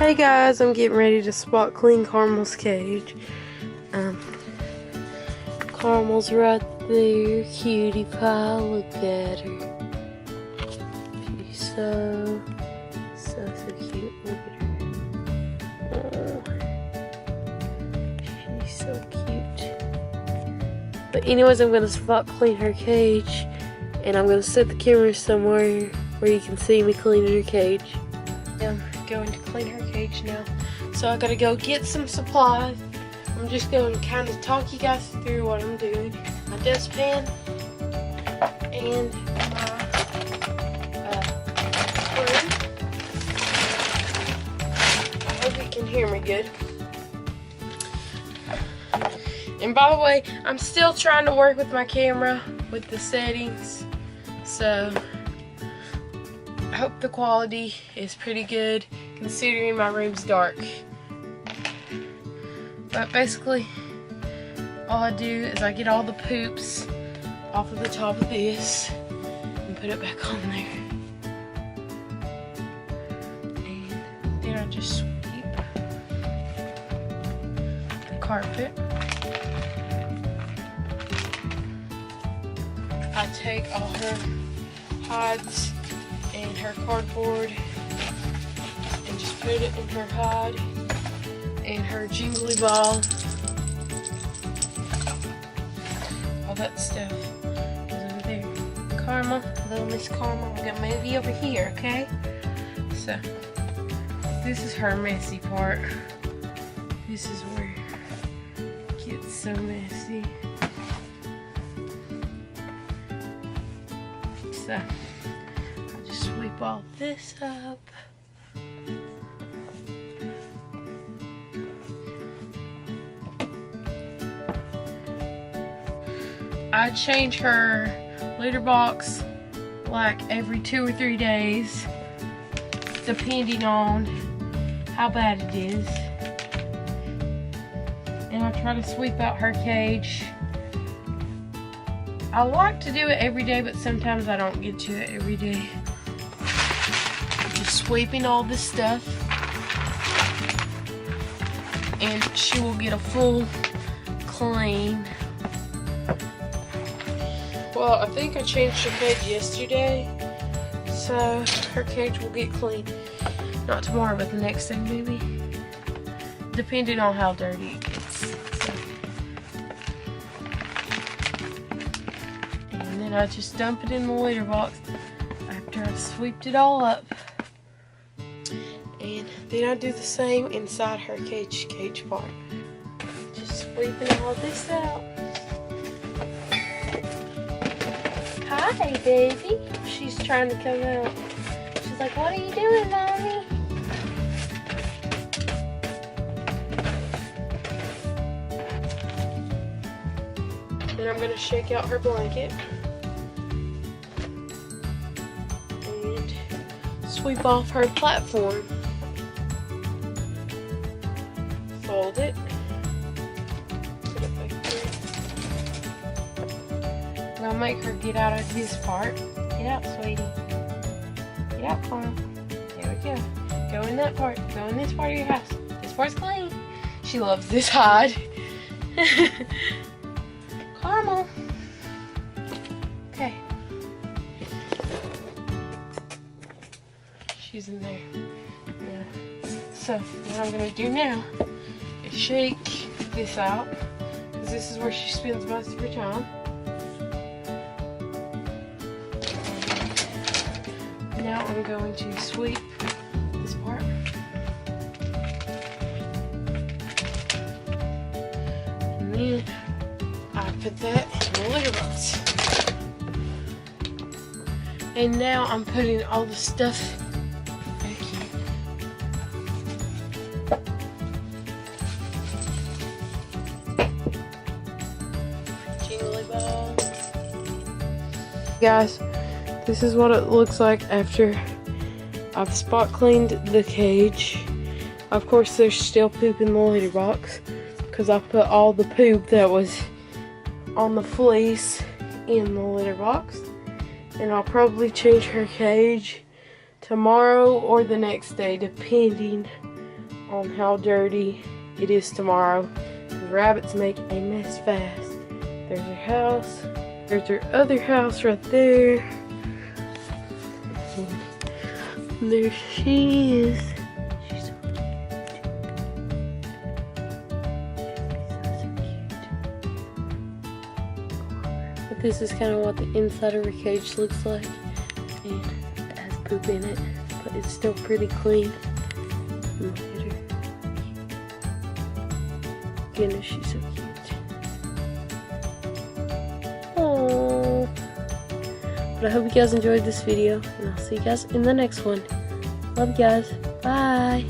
Hey guys, I'm getting ready to spot clean Caramel's cage. Caramel's right there, cutie pie, look at her. She's so cute, look at her. Oh, she's so cute. But anyways, I'm gonna spot clean her cage, and I'm gonna set the camera somewhere where you can see me cleaning her cage. I'm going to clean her cage now, so I gotta go get some supplies. I'm just going to kind of talk you guys through what I'm doing. My dustpan and my spray. I hope you can hear me good. And by the way, I'm still trying to work with my camera with the settings, so I hope the quality is pretty good considering my room's dark. But basically, all I do is I get all the poops off of the top of this and put it back on there. And then I just sweep the carpet. I take all her hides and her cardboard and just put it in her hide and her jingly ball. All that stuff is over there. Caramel, little Miss Caramel, I'm gonna move you over here, okay? So, this is her messy part. This is where it gets so messy. So, I just sweep all this up. I change her litter box like every 2 or 3 days, depending on how bad it is. And I try to sweep out her cage. I like to do it every day, but sometimes I don't get to it every day. Just sweeping all this stuff, and she will get a full clean. Well, I think I changed her cage yesterday, so her cage will get clean. Not tomorrow, but the next day maybe, depending on how dirty it gets. So. And then I just dump it in the litter box after I've swept it all up. And then I do the same inside her cage part. Just sweeping all this out. Hi, baby. She's trying to come out. She's like, what are you doing, Mommy? Then I'm going to shake out her blanket. And sweep off her platform. Fold it. Put it back there. I'll make her get out of this part. Get out, sweetie. Get out, Caramel. There we go. Go in that part. Go in this part of your house. This part's clean. She loves this hide. Caramel. Okay. She's in there. Yeah. So, what I'm going to do now is shake this out, because this is where she spends most of her time. Now I'm going to sweep this part. And then I put that in the litter box. And now I'm putting all the stuff back in. Jingly ball. Guys, this is what it looks like after I've spot cleaned the cage. Of course, there's still poop in the litter box because I put all the poop that was on the fleece in the litter box. And I'll probably change her cage tomorrow or the next day, depending on how dirty it is tomorrow. The rabbits make a mess fast. There's her house. There's her other house right there. And there she is. She's so cute. But this is kind of what the inside of her cage looks like. And it has poop in it, but it's still pretty clean. Look at her. Goodness, she's so cute. Aww. But I hope you guys enjoyed this video, and I'll see you guys in the next one. Love you guys. Bye.